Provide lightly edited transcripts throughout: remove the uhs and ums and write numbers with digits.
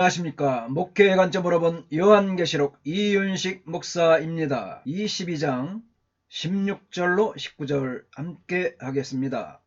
안녕하십니까. 목회의 관점으로 본 요한계시록 이윤식 목사입니다. 22장 16절로 19절 함께 하겠습니다.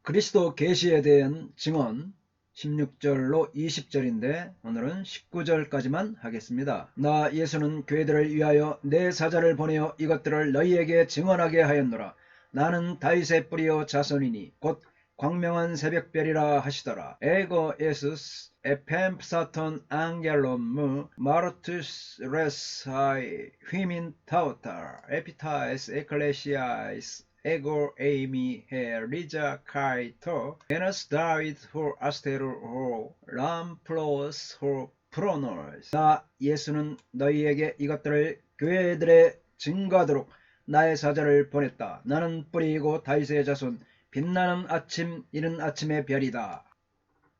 그리스도 계시에 대한 증언 16절로 20절인데 오늘은 19절까지만 하겠습니다. 나 예수는 교회들을 위하여 내 사자를 보내어 이것들을 너희에게 증언하게 하였노라. 나는 다윗의 뿌리요 자손이니 곧 광명한 새벽별이라 하시더라. 에고 에스스 에펜프사톤 앙겔롬무 마르투스 레사이 휘민 타우타 에피타에스 에클레시아이스 에고 에이미 해 리자 카이토 에너스 다윗 호 아스테르 호 람플로스 호 프로노스. 나 예수는 너희에게 이것들을 교회들의 증거하도록 나의 사자를 보냈다. 나는 뿌리이고 다윗의 자손 빛나는 아침 이른 아침의 별이다.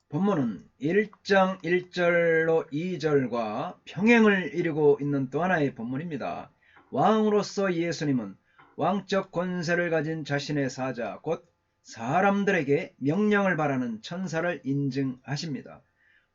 본문은 1장 1절로 2절과 평행을 이루고 있는 또 하나의 본문입니다. 왕으로서 예수님은 왕적 권세를 가진 자신의 사자 곧 사람들에게 명령을 바라는 천사를 인증하십니다.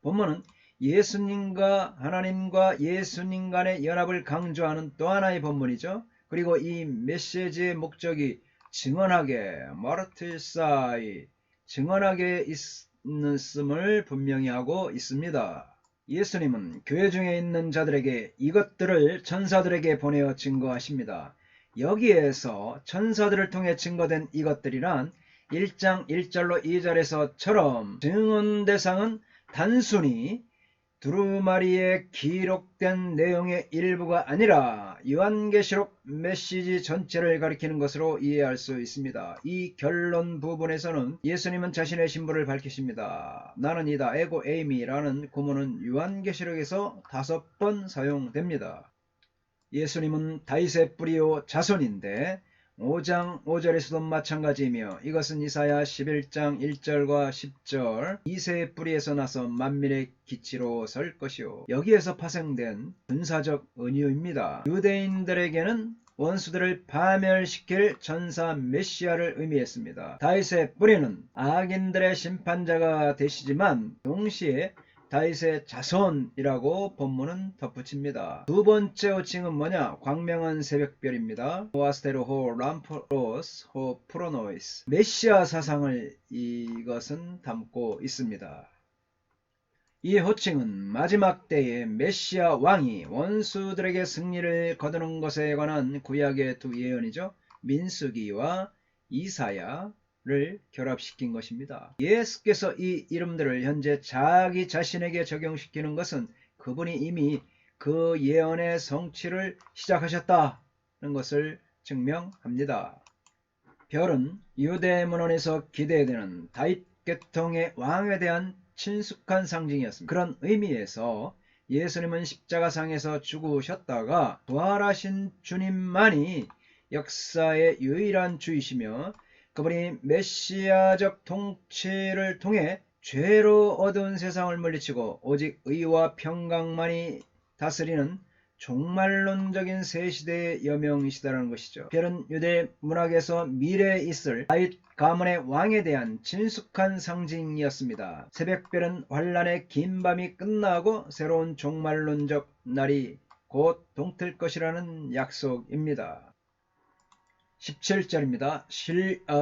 본문은 예수님과 하나님과 예수님 간의 연합을 강조하는 또 하나의 본문이죠. 그리고 이 메시지의 목적이 증언하게 마르틸사이 증언하게 있음을 분명히 하고 있습니다. 예수님은 교회 중에 있는 자들에게 이것들을 천사들에게 보내어 증거하십니다. 여기에서 천사들을 통해 증거된 이것들이란 1장 1절로 2절에서처럼 증언 대상은 단순히 두루마리에 기록된 내용의 일부가 아니라 요한계시록 메시지 전체를 가리키는 것으로 이해할 수 있습니다. 이 결론 부분에서는 예수님은 자신의 신분을 밝히십니다. 나는 이다 에고 에이미라는 구문은 요한계시록에서 5번 사용됩니다. 예수님은 다윗의 뿌리요 자손인데 5장 5절에서도 마찬가지이며 이것은 이사야 11장 1절과 10절 이새의 뿌리에서 나서 만민의 기치로 설 것이요. 여기에서 파생된 군사적 은유입니다. 유대인들에게는 원수들을 파멸시킬 전사 메시아를 의미했습니다. 다윗의 뿌리는 악인들의 심판자가 되시지만 동시에 다윗의 자손이라고 본문은 덧붙입니다. 두 번째 호칭은 뭐냐? 광명한 새벽별입니다. 호아스테르 호 람프로스 호 프로노이스 메시아 사상을 이것은 담고 있습니다. 이 호칭은 마지막 때에 메시아 왕이 원수들에게 승리를 거두는 것에 관한 구약의 두 예언이죠. 민수기와 이사야 를 결합시킨 것입니다. 예수께서 이 이름들을 현재 자기 자신에게 적용시키는 것은 그분이 이미 그 예언의 성취를 시작하셨다는 것을 증명합니다. 별은 유대 문헌에서 기대되는 다윗 계통의 왕에 대한 친숙한 상징이었습니다. 그런 의미에서 예수님은 십자가상에서 죽으셨다가 부활하신 주님만이 역사의 유일한 주이시며 그분이 메시아적 통치를 통해 죄로 어두운 세상을 물리치고 오직 의와 평강만이 다스리는 종말론적인 새 시대의 여명이시다라는 것이죠. 별은 유대 문학에서 미래에 있을 다윗 가문의 왕에 대한 친숙한 상징이었습니다. 새벽별은 환란의 긴 밤이 끝나고 새로운 종말론적 날이 곧 동틀 것이라는 약속입니다. 17절입니다.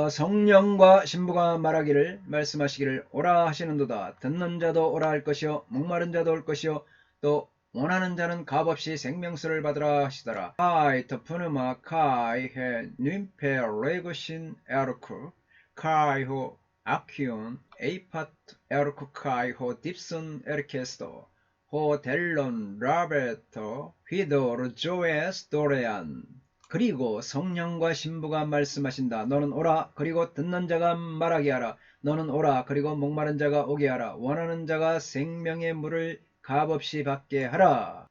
성령과 신부가 말씀하시기를 오라 하시는도다. 듣는 자도 오라 할 것이요 목마른 자도 올 것이요 또 원하는 자는 값없이 생명수를 받으라 하시더라. 카이 터푸누마 카이 해 님페 레고신 에르쿠 카이호 아키온 에이파트 에르쿠 카이호 딥슨 에르케스토 호 델론 라베토 휘도르 조에스 도레안. 그리고 성령과 신부가 말씀하신다. 너는 오라. 그리고 듣는 자가 말하게 하라. 너는 오라. 그리고 목마른 자가 오게 하라. 원하는 자가 생명의 물을 값없이 받게 하라.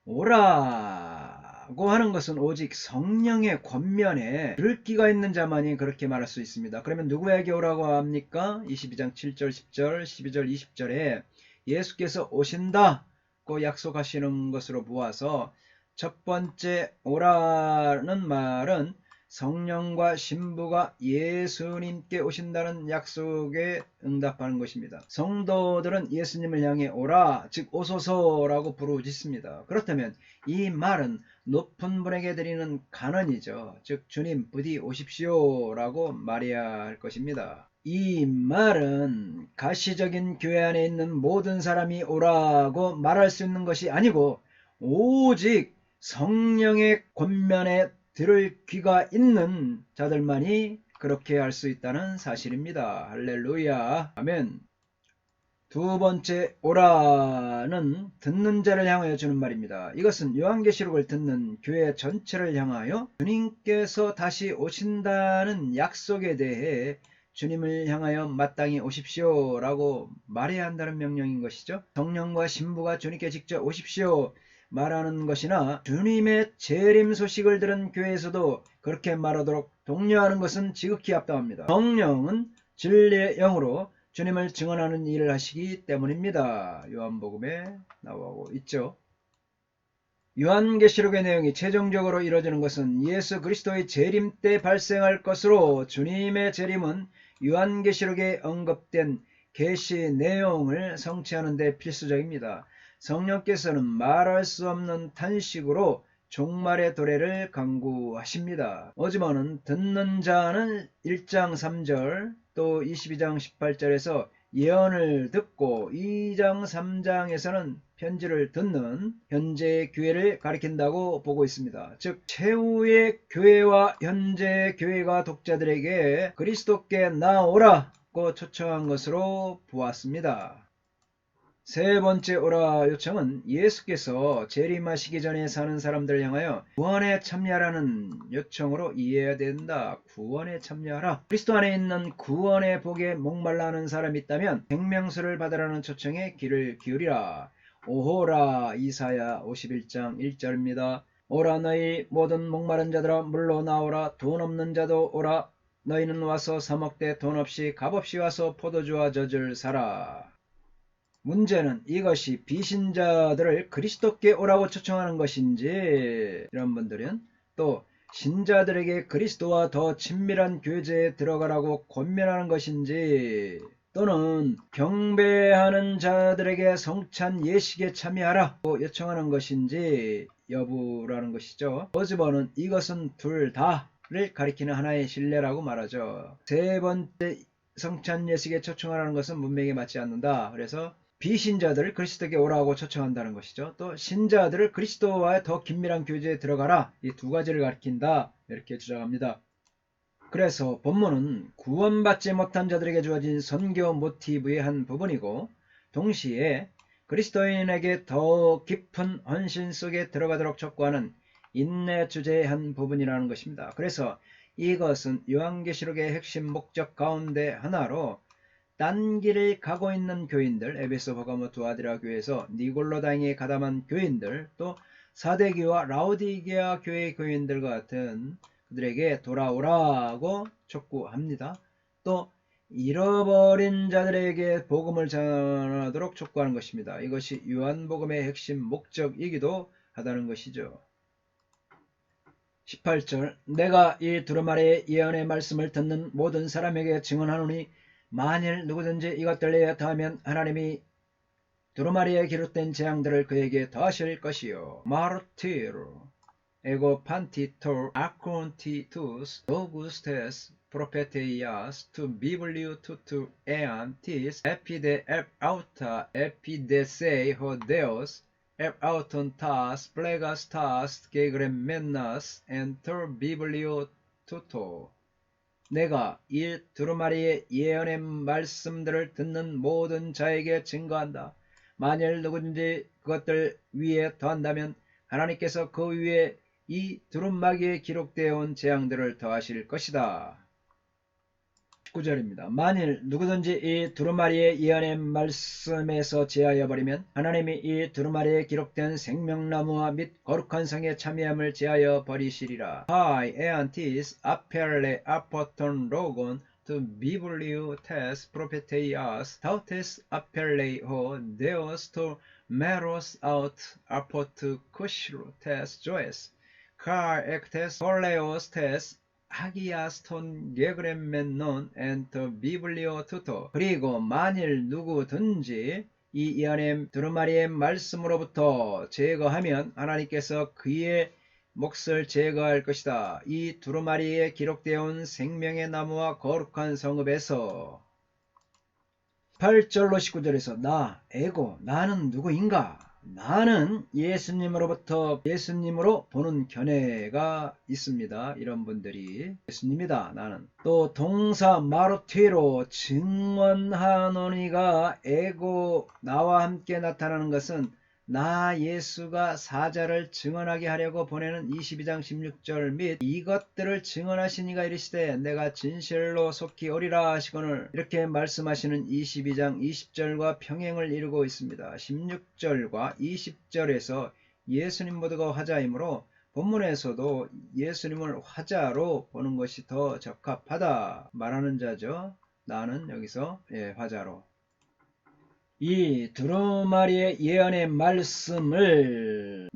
오라고 하는 것은 오직 성령의 권면에 들을 귀가 있는 자만이 그렇게 말할 수 있습니다. 그러면 누구에게 오라고 합니까? 22장 7절 10절 12절 20절에 예수께서 오신다고 약속하시는 것으로 보아서 첫 번째 오라는 말은 성령과 신부가 예수님께 오신다는 약속에 응답하는 것입니다. 성도들은 예수님을 향해 오라, 즉 오소서라고 부르짖습니다. 그렇다면 이 말은 높은 분에게 드리는 간언이죠. 즉 주님 부디 오십시오라고 말해야 할 것입니다. 이 말은 가시적인 교회 안에 있는 모든 사람이 오라고 말할 수 있는 것이 아니고 오직 성령의 권면에 들을 귀가 있는 자들만이 그렇게 할 수 있다는 사실입니다. 할렐루야. 아멘. 두 번째 오라는 듣는 자를 향하여 주는 말입니다. 이것은 요한계시록을 듣는 교회 전체를 향하여 주님께서 다시 오신다는 약속에 대해 주님을 향하여 마땅히 오십시오 라고 말해야 한다는 명령인 것이죠. 성령과 신부가 주님께 직접 오십시오 말하는 것이나 주님의 재림 소식을 들은 교회에서도 그렇게 말하도록 독려하는 것은 지극히 합당합니다. 성령은 진리의 영으로 주님을 증언하는 일을 하시기 때문입니다. 요한복음에 나오고 있죠. 요한계시록의 내용이 최종적으로 이루어지는 것은 예수 그리스도의 재림 때 발생할 것으로 주님의 재림은 요한계시록에 언급된 계시 내용을 성취하는 데 필수적입니다. 성령께서는 말할 수 없는 탄식으로 종말의 도래를 강구하십니다. 오지만은 듣는 자는 1장 3절 또 22장 18절에서 예언을 듣고 2장 3장에서는 편지를 듣는 현재의 교회를 가리킨다고 보고 있습니다. 즉 최후의 교회와 현재의 교회가 독자들에게 그리스도께 나오라고 초청한 것으로 보았습니다. 세 번째 오라 요청은 예수께서 재림하시기 전에 사는 사람들을 향하여 구원에 참여하라는 요청으로 이해해야 된다. 구원에 참여하라. 그리스도 안에 있는 구원의 복에 목말라 하는 사람이 있다면 생명수를 받으라는 초청에 귀를 기울이라. 오호라. 이사야 51장 1절입니다. 오라 너희 모든 목마른 자들아 물로 나오라. 돈 없는 자도 오라. 너희는 와서 사 먹되 돈 없이 값없이 와서 포도주와 젖을 사라. 문제는 이것이 비신자들을 그리스도께 오라고 초청하는 것인지 이런 분들은 또 신자들에게 그리스도와 더 친밀한 교제에 들어가라고 권면하는 것인지 또는 경배하는 자들에게 성찬 예식에 참여하라고 요청하는 것인지 여부라는 것이죠. 버즈버는 이것은 둘 다를 가리키는 하나의 신뢰라고 말하죠. 세 번째 성찬 예식에 초청하라는 것은 문맥에 맞지 않는다. 그래서 비신자들을 그리스도께 오라고 초청한다는 것이죠. 또 신자들을 그리스도와의 더 긴밀한 교제에 들어가라. 이 두 가지를 가리킨다. 이렇게 주장합니다. 그래서 본문은 구원받지 못한 자들에게 주어진 선교 모티브의 한 부분이고 동시에 그리스도인에게 더 깊은 헌신 속에 들어가도록 촉구하는 인내 주제의 한 부분이라는 것입니다. 그래서 이것은 요한계시록의 핵심 목적 가운데 하나로 딴 길을 가고 있는 교인들, 에베소, 버가모, 두아디라 교회에서 니골로당에 가담한 교인들, 또 사대교와 라오디게아 교회 교인들과 같은 그들에게 돌아오라고 촉구합니다. 또 잃어버린 자들에게 복음을 전하도록 촉구하는 것입니다. 이것이 요한복음의 핵심 목적이기도 하다는 것이죠. 18절 내가 이 두루마리의 예언의 말씀을 듣는 모든 사람에게 증언하노니 만일 누구든지 이것들에 더하면 하나님이 두루마리에 기록된 재앙들을 그에게 더하실 것이요. 마르티르 에고 판티토 아콘티투스 도구스테스 프로페테이아스 투 비블리우 투투 에안 티스 에피데 앱아우타 에피데세이 호데오스 앱아우톤 타스 플레가스 타스 게그렘멘나스 엔터 비블리우 투토 내가 이 두루마리의 예언의 말씀들을 듣는 모든 자에게 증거한다. 만일 누구든지 그것들 위에 더한다면 하나님께서 그 위에 이 두루마기에 기록되어 온 재앙들을 더하실 것이다. 19절입니다. 만일 누구든지 이 두루마리의 예언의 말씀에서 제하여 버리면 하나님이 이 두루마리에 기록된 생명나무와 및 거룩한 성의 참여함을 제하여 버리시리라. 하이 에안티스 아펠레 아포톤 로곤 tu bibliothes propheteias tautes apelleiho deos to meros aut apot kushru tes joes car ectes oleos tes 하기아스톤 게그렘멘논 엔터 비블리오 투토. 그리고 만일 누구든지 이 예언의 두루마리의 말씀으로부터 제거하면 하나님께서 그의 몫을 제거할 것이다. 이 두루마리에 기록되어 온 생명의 나무와 거룩한 성읍에서 8절로 19절에서 나는 누구인가? 나는 예수님으로 보는 견해가 있습니다. 이런 분들이 예수님이다 나는. 또 동사 마르티로 증언하노니가 에고 나와 함께 나타나는 것은 나 예수가 사자를 증언하게 하려고 보내는 22장 16절 및 이것들을 증언하신 이가 이르시되 내가 진실로 속히 오리라 하시거늘 이렇게 말씀하시는 22장 20절과 평행을 이루고 있습니다. 16절과 20절에서 예수님 모두가 화자이므로 본문에서도 예수님을 화자로 보는 것이 더 적합하다 말하는 자죠. 나는 여기서 화자로. 이 두루마리의 예언의 말씀을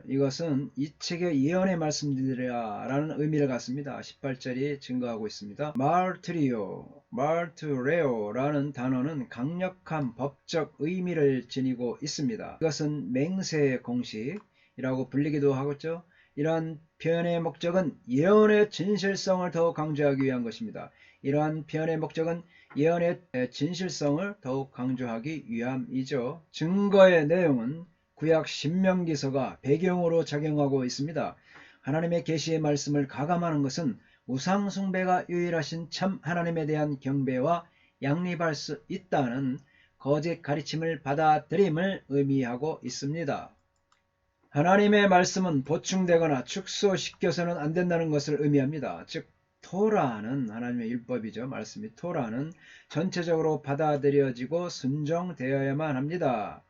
이것은 이 책의 예언의 말씀들이라 라는 의미를 갖습니다. 18절이 증거하고 있습니다. 마르투레오라는 단어는 강력한 법적 의미를 지니고 있습니다. 이것은 맹세 공식이라고 불리기도 하겠죠. 이러한 표현의 목적은 예언의 진실성을 더욱 강조하기 위한 것입니다. 이러한 표현의 목적은 예언의 진실성을 더욱 강조하기 위함이죠. 증거의 내용은 구약 신명기서가 배경으로 작용하고 있습니다. 하나님의 계시의 말씀을 가감하는 것은 우상 숭배가 유일하신 참 하나님에 대한 경배와 양립할 수 있다는 거짓 가르침을 받아들임을 의미하고 있습니다. 하나님의 말씀은 보충되거나 축소시켜서는 안 된다는 것을 의미합니다. 즉 토라는 하나님의 율법이죠. 말씀이 토라는 전체적으로 받아들여지고 순종되어야만 합니다.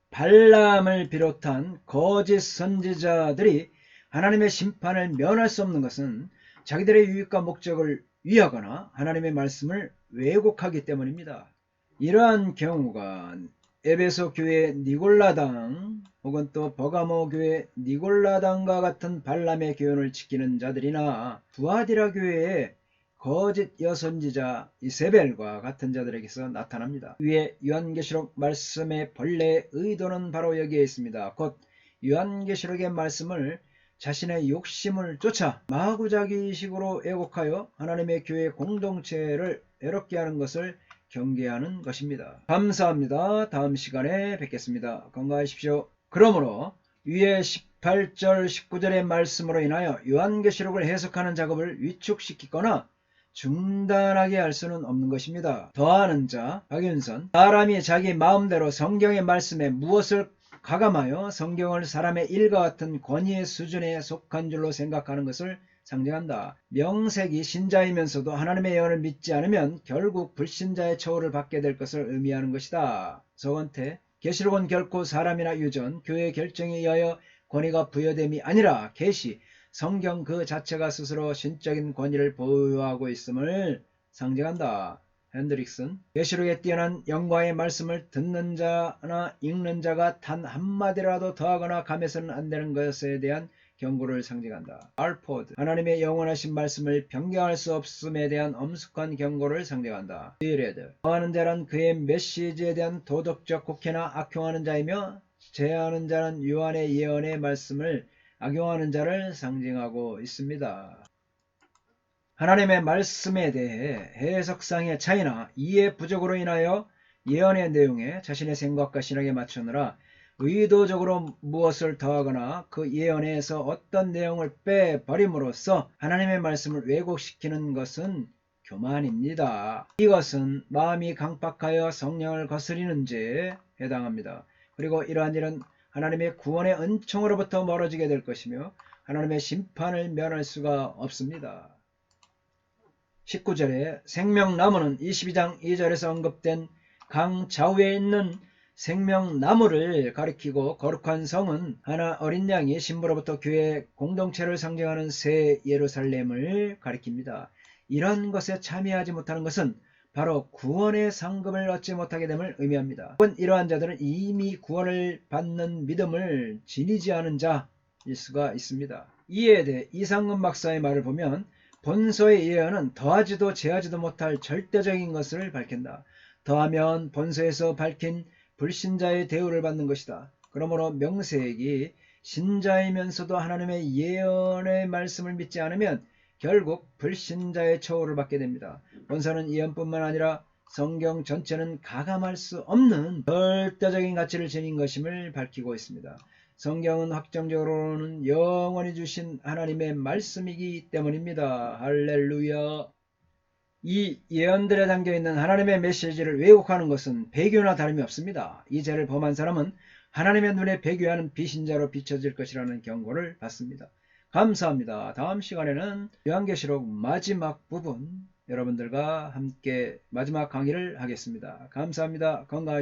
발람을 비롯한 거짓 선지자들이 하나님의 심판을 면할 수 없는 것은 자기들의 유익과 목적을 위하거나 하나님의 말씀을 왜곡하기 때문입니다. 이러한 경우가 에베소 교회 니골라당 혹은 또 버가모 교회 니골라당과 같은 발람의 교훈을 지키는 자들이나 두아디라 교회의 거짓 여선지자 이세벨과 같은 자들에게서 나타납니다. 위에 요한계시록 말씀의 본래의 의도는 바로 여기에 있습니다. 곧 요한계시록의 말씀을 자신의 욕심을 쫓아 마구자기식으로 왜곡하여 하나님의 교회 공동체를 애롭게 하는 것을 경계하는 것입니다. 감사합니다. 다음 시간에 뵙겠습니다. 건강하십시오. 그러므로 위에 18절 19절의 말씀으로 인하여 요한계시록을 해석하는 작업을 위축시키거나 중단하게 할 수는 없는 것입니다. 더하는 자 박윤선, 사람이 자기 마음대로 성경의 말씀에 무엇을 가감하여 성경을 사람의 일과 같은 권위의 수준에 속한 줄로 생각하는 것을 상징한다. 명색이 신자이면서도 하나님의 예언을 믿지 않으면 결국 불신자의 처우를 받게 될 것을 의미하는 것이다. 서건태, 계시록은 결코 사람이나 유전, 교회의 결정에 의하여 권위가 부여됨이 아니라 계시, 성경 그 자체가 스스로 신적인 권위를 보유하고 있음을 상징한다. 핸드릭슨, 계시록에 뛰어난 영광의 말씀을 듣는 자나 읽는 자가 단 한마디라도 더하거나 감해서는 안 되는 것에 대한 경고를 상징한다. 알포드, 하나님의 영원하신 말씀을 변경할 수 없음에 대한 엄숙한 경고를 상징한다. 디레드, 더하는 자란 그의 메시지에 대한 도덕적 곡해나 악용하는 자이며 제하는 자는 요한의 예언의 말씀을 악용하는 자를 상징하고 있습니다. 하나님의 말씀에 대해 해석상의 차이나 이해 부족으로 인하여 예언의 내용에 자신의 생각과 신학에 맞추느라 의도적으로 무엇을 더하거나 그 예언에서 어떤 내용을 빼버림으로써 하나님의 말씀을 왜곡시키는 것은 교만입니다. 이것은 마음이 강팍하여 성령을 거스리는지에 해당합니다. 그리고 이러한 일은 하나님의 구원의 은총으로부터 멀어지게 될 것이며 하나님의 심판을 면할 수가 없습니다. 19절에 생명나무는 22장 2절에서 언급된 강 좌우에 있는 생명나무를 가리키고 거룩한 성은 하나 어린 양이 신부로부터 교회 공동체를 상징하는 새 예루살렘을 가리킵니다. 이런 것에 참여하지 못하는 것은 바로 구원의 상급을 얻지 못하게 됨을 의미합니다. 이러한 자들은 이미 구원을 받는 믿음을 지니지 않은 자, 수가 있습니다. 이에 대해 이상근 박사의 말을 보면 본서의 예언은 더하지도 제하지도 못할 절대적인 것을 밝힌다. 더하면 본서에서 밝힌 불신자의 대우를 받는 것이다. 그러므로 명세액이 신자이면서도 하나님의 예언의 말씀을 믿지 않으면 결국 불신자의 처우를 받게 됩니다. 본서는 예언뿐만 아니라 성경 전체는 가감할 수 없는 절대적인 가치를 지닌 것임을 밝히고 있습니다. 성경은 확정적으로는 영원히 주신 하나님의 말씀이기 때문입니다. 할렐루야. 이 예언들에 담겨있는 하나님의 메시지를 왜곡하는 것은 배교나 다름이 없습니다. 이 죄를 범한 사람은 하나님의 눈에 배교하는 비신자로 비춰질 것이라는 경고를 받습니다. 감사합니다. 다음 시간에는 요한계시록 마지막 부분 여러분들과 함께 마지막 강의를 하겠습니다. 감사합니다. 건강하십시오.